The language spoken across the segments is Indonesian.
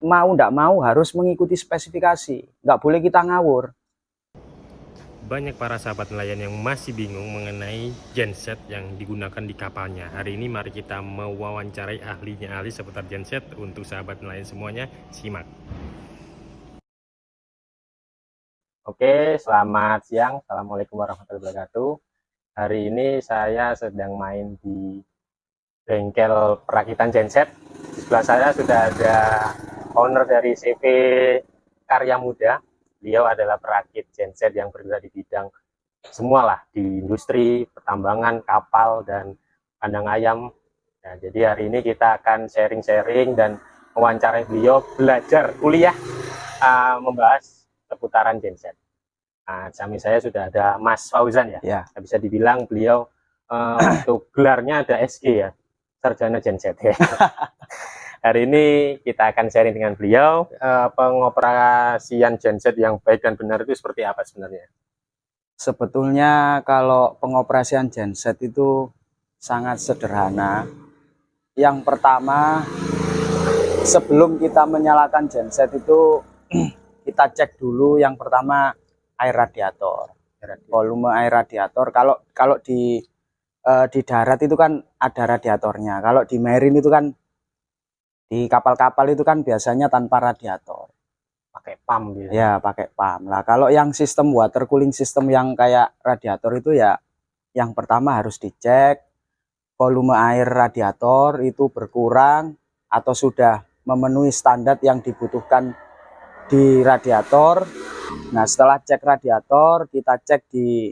mau ndak mau harus mengikuti spesifikasi, nggak boleh kita ngawur. Banyak para sahabat nelayan yang masih bingung mengenai genset yang digunakan di kapalnya. Hari ini mari kita mewawancarai ahli seputar genset. Untuk sahabat nelayan semuanya, simak. Oke, selamat siang. Assalamualaikum warahmatullahi wabarakatuh. Hari ini saya sedang main di bengkel perakitan genset. Di sebelah saya sudah ada owner dari CV Karya Muda. Beliau adalah perakit genset yang bergerak di bidang semualah, di industri, pertambangan, kapal, dan kandang ayam. Nah, jadi hari ini kita akan sharing-sharing dan mewawancarai beliau, belajar kuliah membahas seputaran genset. Nah, samping saya sudah ada Mas Fauzan ya. Ya. Bisa dibilang beliau untuk gelarnya ada SG ya, Sarjana Genset ya. Hari ini kita akan sharing dengan beliau pengoperasian genset yang baik dan benar itu seperti apa sebenarnya. Sebetulnya kalau pengoperasian genset itu sangat sederhana. Yang pertama, sebelum kita menyalakan genset itu kita cek dulu yang pertama air radiator, volume air radiator. Kalau di darat itu kan ada radiatornya. Kalau di marine itu kan di kapal-kapal itu kan biasanya tanpa radiator. Pakai pump gitu. Ya, pakai pump. Lah kalau yang sistem water cooling system yang kayak radiator itu ya yang pertama harus dicek volume air radiator itu berkurang atau sudah memenuhi standar yang dibutuhkan di radiator. Nah, setelah cek radiator, kita cek di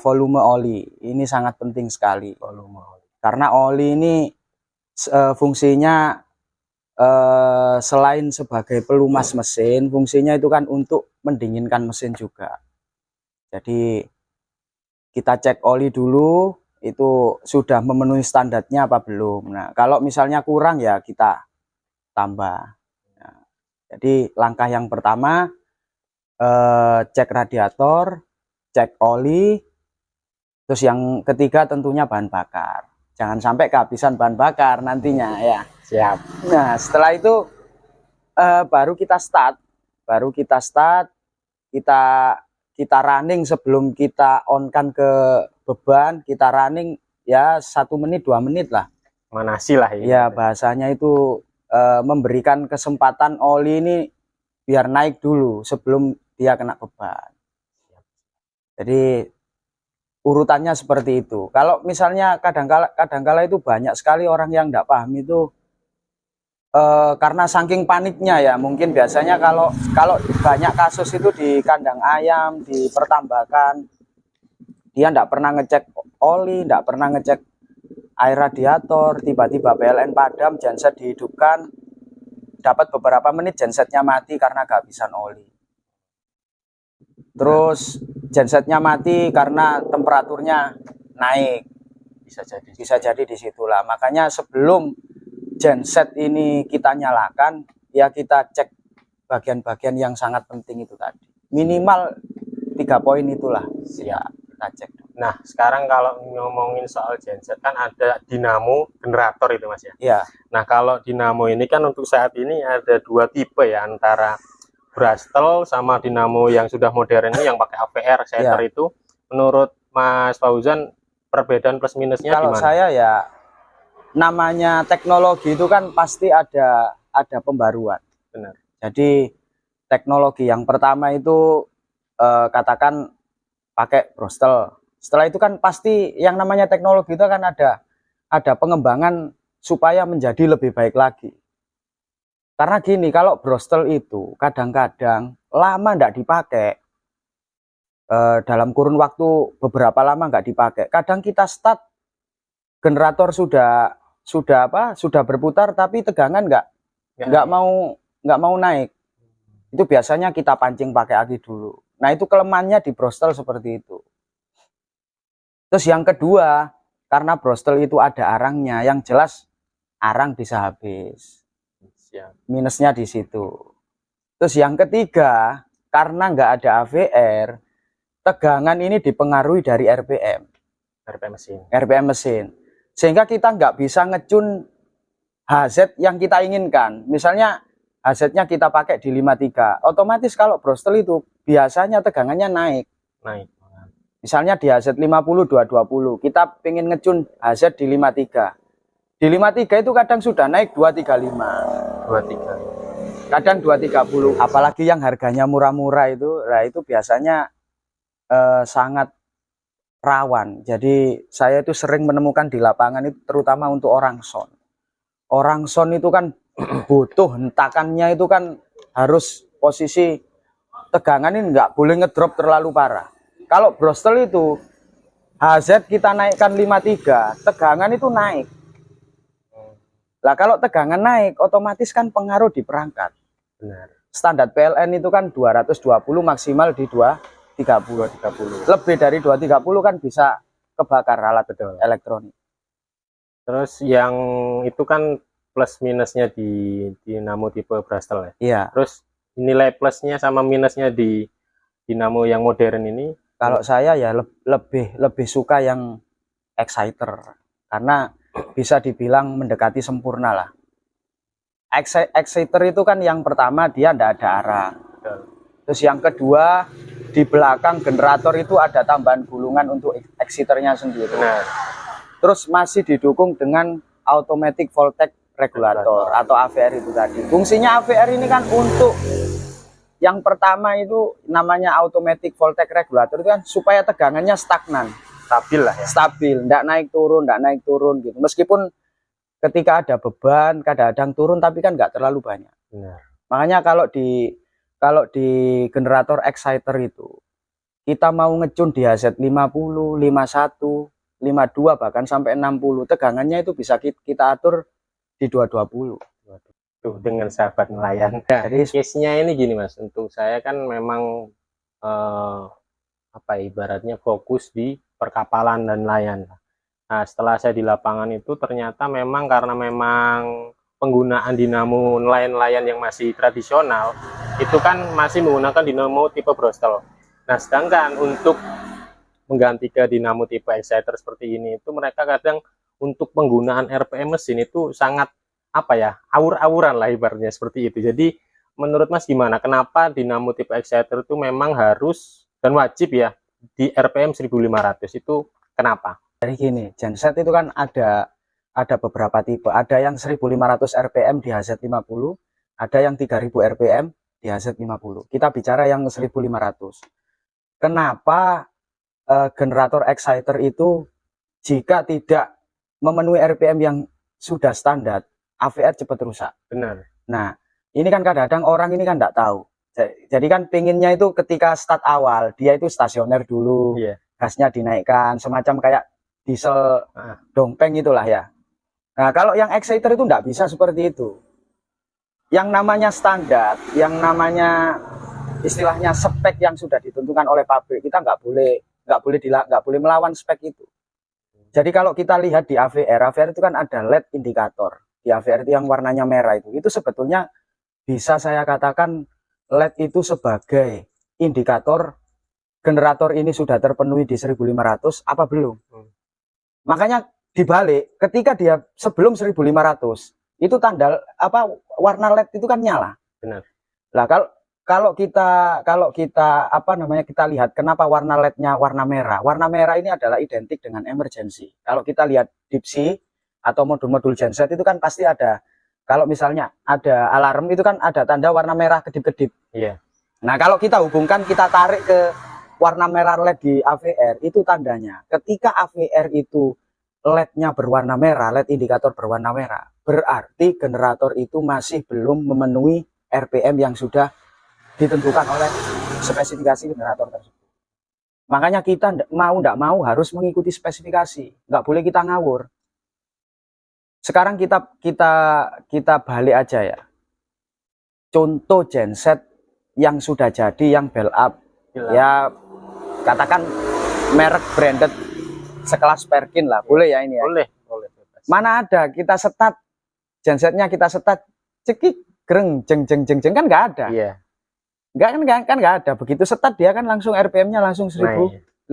volume oli. Ini sangat penting sekali. Volume oli. Karena oli ini fungsinya selain sebagai pelumas mesin, fungsinya itu kan untuk mendinginkan mesin juga. Jadi kita cek oli dulu, itu sudah memenuhi standarnya apa belum. Nah, kalau misalnya kurang ya kita tambah. Nah, jadi langkah yang pertama cek radiator, cek oli, terus yang ketiga tentunya bahan bakar. Jangan sampai kehabisan bahan bakar nantinya ya. Siap. Nah, setelah itu baru kita start, kita running sebelum kita on-kan ke beban, kita running ya 1 menit 2 menit lah. Manasi lah ini. Ya, bahasanya itu memberikan kesempatan oli ini biar naik dulu sebelum dia kena beban. Jadi urutannya seperti itu. Kalau misalnya kadangkala itu banyak sekali orang yang tidak paham itu karena saking paniknya ya. Mungkin biasanya kalau banyak kasus itu di kandang ayam, di pertambakan, dia tidak pernah ngecek oli, tidak pernah ngecek air radiator, tiba-tiba PLN padam, genset dihidupkan, dapat beberapa menit gensetnya mati karena kehabisan oli. Terus gensetnya mati karena temperaturnya naik, bisa jadi disitulah. Makanya sebelum genset ini kita nyalakan, ya kita cek bagian-bagian yang sangat penting itu tadi. Minimal 3 poin itulah. Ya, kita cek. Nah, sekarang kalau ngomongin soal genset kan ada dinamo generator itu Mas ya. Ya. Nah, kalau dinamo ini kan untuk saat ini ada 2 tipe ya, antara Brastel sama dinamo yang sudah modern ini yang pakai AVR setter Ya. itu. Menurut Mas Fauzan perbedaan plus minusnya Kalau gimana? saya ya namanya teknologi itu kan pasti ada pembaruan. Benar. Jadi teknologi yang pertama itu katakan pakai Brastel. Setelah itu kan pasti yang namanya teknologi itu kan ada pengembangan supaya menjadi lebih baik lagi. Karena gini, kalau Brastel itu kadang-kadang lama nggak dipakai, dalam kurun waktu beberapa lama nggak dipakai. Kadang kita start generator sudah berputar tapi tegangan nggak mau naik. Itu biasanya kita pancing pakai aki dulu. Nah, itu kelemahannya di Brastel seperti itu. Terus yang kedua, karena Brastel itu ada arangnya, yang jelas arang bisa habis. Minusnya di situ. Terus yang ketiga, karena nggak ada AVR, tegangan ini dipengaruhi dari RPM mesin. Sehingga kita nggak bisa ngecun HZ yang kita inginkan. Misalnya Hazardnya kita pakai di 53. Otomatis kalau brostel itu biasanya tegangannya naik. naik. Misalnya di hazard 50 220, kita pengen ngecun hazard di 53. Di 53 itu kadang sudah naik 235. 23. Kadang 230. Apalagi yang harganya murah-murah itu, nah itu biasanya sangat rawan. Jadi saya itu sering menemukan di lapangan itu terutama untuk orang son. Orang son itu kan butuh hentakannya itu kan harus posisi tegangan ini nggak boleh ngedrop terlalu parah. Kalau brostel itu HZ kita naikkan 53, tegangan itu naik. Lah kalau tegangan naik otomatis kan pengaruh di perangkat. Benar. Standar PLN itu kan 220 maksimal di 230. Lebih dari 230 kan bisa kebakar alat elektronik. Terus yang itu kan plus minusnya di dinamo tipe Brastel ya. Iya. Terus nilai plusnya sama minusnya di dinamo yang modern ini. Kalau saya ya lebih suka yang exciter karena bisa dibilang mendekati sempurna lah. Exciter itu kan yang pertama dia tidak ada arah. Terus yang kedua di belakang generator itu ada tambahan gulungan untuk exciternya sendiri. Nah. Terus masih didukung dengan automatic voltage regulator atau AVR itu tadi. Fungsinya AVR ini kan untuk yang pertama itu namanya automatic voltage regulator itu kan supaya tegangannya stagnan, Stabil lah ya. stabil, tidak naik turun gitu. Meskipun ketika ada beban kadang-kadang turun tapi kan nggak terlalu banyak. Benar. Makanya kalau di generator exciter itu kita mau ngecun di HZ 50, 51, 52 bahkan sampai 60, tegangannya itu bisa kita atur di 220. Tuh dengan sahabat nelayan. Nah, Jadi case-nya ini gini Mas, untuk saya kan memang ibaratnya fokus di perkapalan dan nelayan. Nah, setelah saya di lapangan itu ternyata memang karena memang penggunaan dinamo nelayan-nelayan yang masih tradisional itu kan masih menggunakan dinamo tipe Brostel. Nah, sedangkan untuk mengganti ke dinamo tipe exciter seperti ini itu mereka kadang untuk penggunaan RPM mesin itu sangat awur-awuran lah ibaratnya seperti itu. Jadi menurut Mas gimana? Kenapa dinamo tipe exciter itu memang harus dan wajib ya di RPM 1500 itu kenapa? dari gini, genset itu kan ada beberapa tipe. Ada yang 1500 RPM di HZ50, ada yang 3000 RPM di HZ50. Kita bicara yang 1500. Kenapa generator exciter itu jika tidak memenuhi RPM yang sudah standar, AVR cepat rusak. Benar. Nah, ini kan kadang-kadang orang ini kan tidak tahu. Jadi kan pinginnya itu ketika start awal, dia itu stasioner dulu, gasnya dinaikkan, semacam kayak diesel dompeng itulah ya. Nah, kalau yang exciter itu tidak bisa seperti itu. Yang namanya standar, yang namanya istilahnya spek yang sudah ditentukan oleh pabrik, kita nggak boleh melawan spek itu. Jadi kalau kita lihat di AVR itu kan ada LED indikator. Di AVR itu yang warnanya merah itu sebetulnya bisa saya katakan LED itu sebagai indikator generator ini sudah terpenuhi di 1500 apa belum. Makanya dibalik, ketika dia sebelum 1500 itu tanda warna LED itu kan nyala. Benar. Lah kalau kita kita lihat kenapa warna LED-nya warna merah. Warna merah ini adalah identik dengan emergency. Kalau kita lihat dipsi atau modul-modul genset itu kan pasti ada, kalau misalnya ada alarm itu kan ada tanda warna merah kedip-kedip. Iya. Nah, kalau kita hubungkan, kita tarik ke warna merah LED di AVR, itu tandanya ketika AVR itu LED-nya berwarna merah, LED indikator berwarna merah, berarti generator itu masih belum memenuhi RPM yang sudah ditentukan oleh spesifikasi generator tersebut. Makanya kita tidak mau harus mengikuti spesifikasi, nggak boleh kita ngawur. Sekarang kita balik aja ya. Contoh genset yang sudah jadi, yang bell up, ya katakan merek branded sekelas Perkin lah, boleh ya ini ya? Boleh. Mana ada kita setat gensetnya, kita setat cekik greng jeng kan nggak ada. Iya. Nggak ada. Begitu setat dia kan langsung RPM-nya langsung 1500.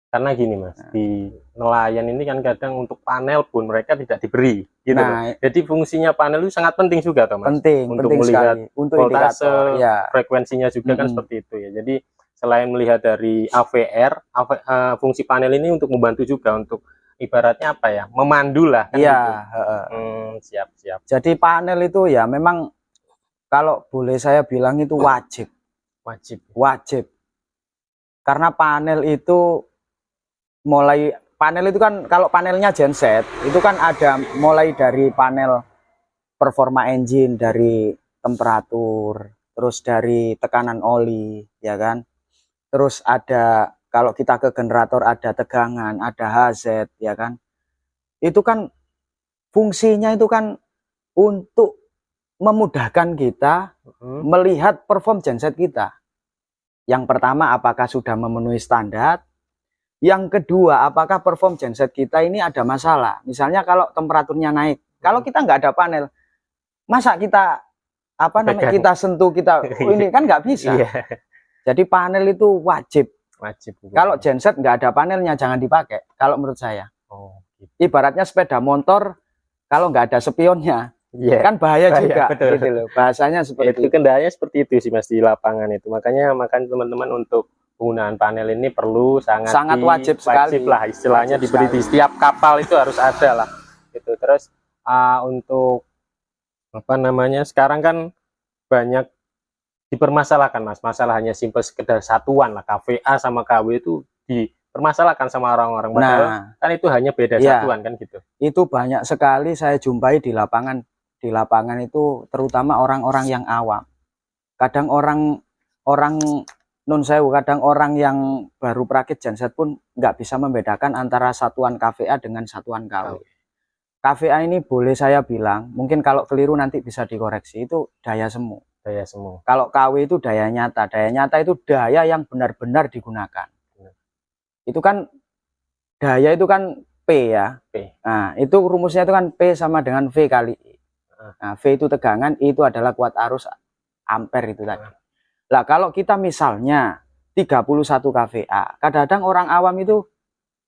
Karena gini Mas, di nelayan ini kan kadang untuk panel pun mereka tidak diberi gitu Nah, loh. Jadi fungsinya panel itu sangat penting juga toh Mas, penting, untuk penting melihat sekali untuk voltase, indikator. Ya, frekuensinya juga kan seperti itu ya. Jadi selain melihat dari AVR, fungsi panel ini untuk membantu juga untuk ibaratnya apa ya, memandu lah kan iya, gitu. heeh. Siap siap. Jadi panel itu ya memang kalau boleh saya bilang itu wajib, Wajib. wajib. Karena panel itu kan kalau panelnya genset itu kan ada mulai dari panel performa engine, dari temperatur, terus dari tekanan oli, ya kan. Terus ada kalau kita ke generator ada tegangan, ada HZ, ya kan. Itu kan fungsinya itu kan untuk memudahkan kita melihat perform genset kita. Yang pertama, apakah sudah memenuhi standar? Yang kedua, apakah perform genset kita ini ada masalah? Misalnya kalau temperaturnya naik, kalau kita nggak ada panel, masa kita kita sentuh ini kan nggak bisa. Iya. Jadi panel itu wajib. Wajib. Kalau genset nggak ada panelnya jangan dipakai. Kalau menurut saya. Gitu. Ibaratnya sepeda motor kalau nggak ada spionnya, kan bahaya juga. Betul. Gitu loh. Bahasanya seperti itu. Kendalanya seperti itu sih Mas di lapangan itu. Makanya teman-teman untuk penggunaan panel ini perlu sangat wajib sekali lah istilahnya, wajib diberi sekali. Di setiap kapal itu harus ada lah gitu. Terus untuk sekarang kan banyak dipermasalahkan Mas, masalah hanya simpel sekedar satuan lah, KVA sama KW itu dipermasalahkan sama orang-orang, padahal kan itu hanya beda satuan kan gitu. Itu banyak sekali saya jumpai di lapangan itu, terutama orang-orang yang awam. Kadang orang nun sewu, kadang orang yang baru prakit genset pun nggak bisa membedakan antara satuan KVA dengan satuan KW. KVA ini boleh saya bilang, mungkin kalau keliru nanti bisa dikoreksi, itu daya semu. Daya semu. Kalau KW itu daya nyata. Daya nyata itu daya yang benar-benar digunakan. Itu kan daya itu kan P ya. P. Nah, itu rumusnya itu kan P sama dengan V kali I. Nah, V itu tegangan, I itu adalah kuat arus ampere itu tadi. Lah kalau kita misalnya 31 kVA, kadang-kadang orang awam itu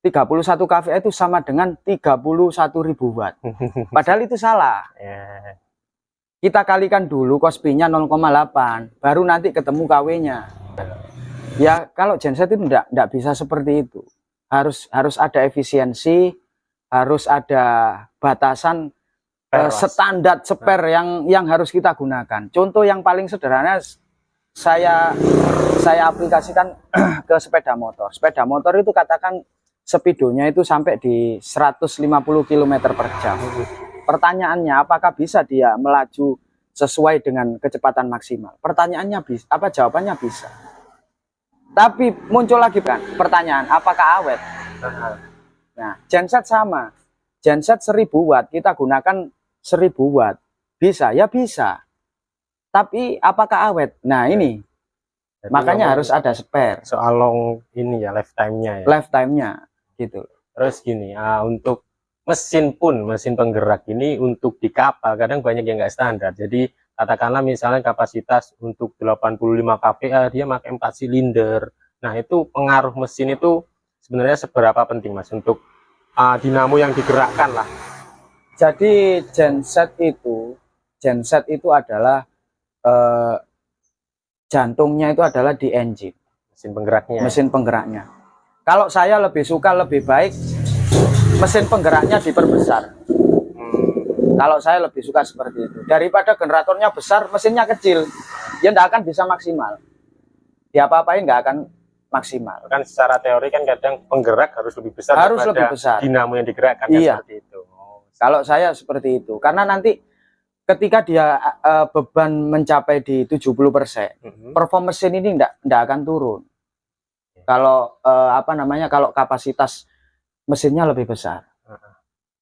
31 kVA itu sama dengan 31.000 watt. Padahal itu salah. Kita kalikan dulu cos P-nya 0,8, baru nanti ketemu KW-nya. Ya kalau genset itu enggak bisa seperti itu. Harus ada efisiensi, harus ada batasan standar spare yang harus kita gunakan. Contoh yang paling sederhana saya aplikasikan ke sepeda motor. Sepeda motor itu katakan speedonya itu sampai di 150 km per jam. Pertanyaannya, apakah bisa dia melaju sesuai dengan kecepatan maksimal? Pertanyaannya bisa, jawabannya bisa. Tapi muncul lagi kan pertanyaan, apakah awet? Nah, genset sama. Genset 1000 watt, kita gunakan 1000 watt. Bisa? Ya bisa. Tapi apakah awet? Nah, ini. Jadi makanya harus ada spare. Soal long ini ya, lifetime-nya ya. Lifetime-nya gitu. Terus gini, untuk mesin penggerak ini untuk di kapal kadang banyak yang nggak standar. Jadi katakanlah misalnya kapasitas untuk 85 kVA dia pakai 4 silinder. Nah itu pengaruh mesin itu sebenarnya seberapa penting Mas untuk dinamo yang digerakkan lah. Jadi genset itu adalah jantungnya itu adalah di engine. Mesin penggeraknya. Kalau saya lebih suka lebih baik mesin penggeraknya diperbesar. Kalau saya lebih suka seperti itu. Daripada generatornya besar, mesinnya kecil. Ya nggak akan bisa maksimal. Diapa-apain nggak akan maksimal. Kan secara teori kan kadang penggerak harus lebih besar. Harus lebih besar. Dinamo yang digerakkan iya. Seperti itu. Kalau saya seperti itu. Karena nanti ketika dia beban mencapai di 70%, perform mesin ini nggak akan turun. Kalau kalau kapasitas mesinnya lebih besar.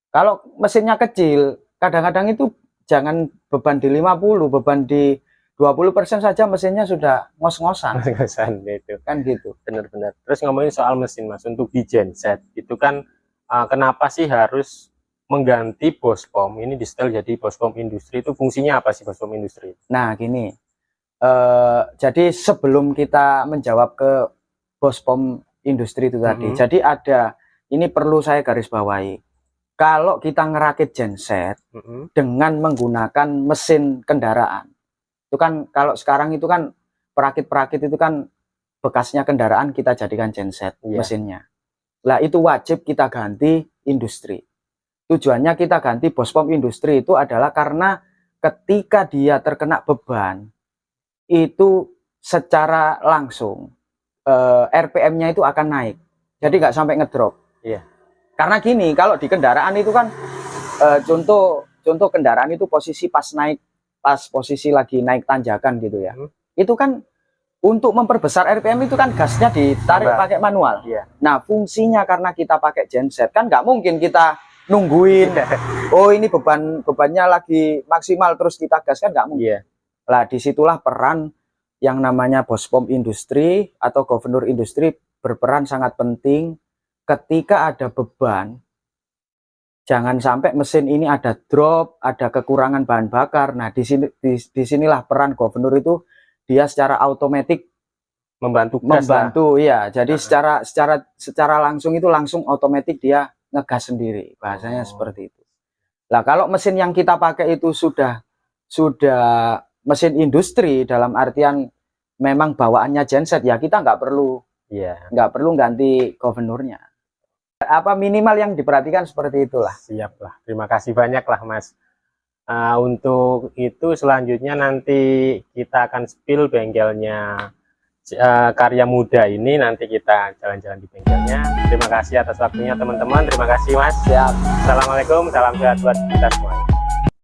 Kalau mesinnya kecil, kadang-kadang itu jangan beban di 50, beban di 20% saja mesinnya sudah ngos-ngosan. Ngos-ngosan gitu. Kan gitu. Benar-benar. Terus ngomongin soal mesin Mas, untuk di genset itu kan kenapa sih harus mengganti bospom ini di setel jadi bospom industri? Itu fungsinya apa sih bospom industri? Nah gini, jadi sebelum kita menjawab ke bospom industri itu tadi. Jadi ini perlu saya garis bawahi. Kalau kita ngerakit genset dengan menggunakan mesin kendaraan, itu kan kalau sekarang itu kan perakit-perakit itu kan bekasnya kendaraan kita jadikan genset mesinnya. Lah itu wajib kita ganti industri. Tujuannya kita ganti bos pom industri itu adalah karena ketika dia terkena beban itu secara langsung RPM-nya itu akan naik. Jadi nggak sampai ngedrop. Iya. Karena gini, kalau di kendaraan itu kan contoh kendaraan itu posisi pas posisi lagi naik tanjakan gitu ya. Itu kan untuk memperbesar RPM itu kan gasnya ditarik pakai manual. Iya. Nah, fungsinya karena kita pakai genset kan nggak mungkin kita nungguin. Oh, ini bebannya lagi maksimal terus kita gas kan nggak mungkin. Iya. Lah, disitulah peran yang namanya bos pom industri atau gubernur industri berperan sangat penting. Ketika ada beban, jangan sampai mesin ini ada drop, ada kekurangan bahan bakar. Nah, disinilah peran gubernur itu, dia secara otomatis membantu, ya. Jadi secara langsung itu langsung otomatis dia ngegas sendiri, bahasanya seperti itu. Lah, kalau mesin yang kita pakai itu sudah mesin industri dalam artian memang bawaannya genset, ya kita nggak perlu ganti gubernurnya. Apa minimal yang diperhatikan seperti itulah. Siap lah, terima kasih banyak lah Mas. Untuk itu selanjutnya nanti kita akan spill bengkelnya Karya Muda ini, nanti kita jalan-jalan di bengkelnya. Terima kasih atas waktunya teman-teman, terima kasih Mas. Siap. Assalamualaikum, salam sehat buat kita semua.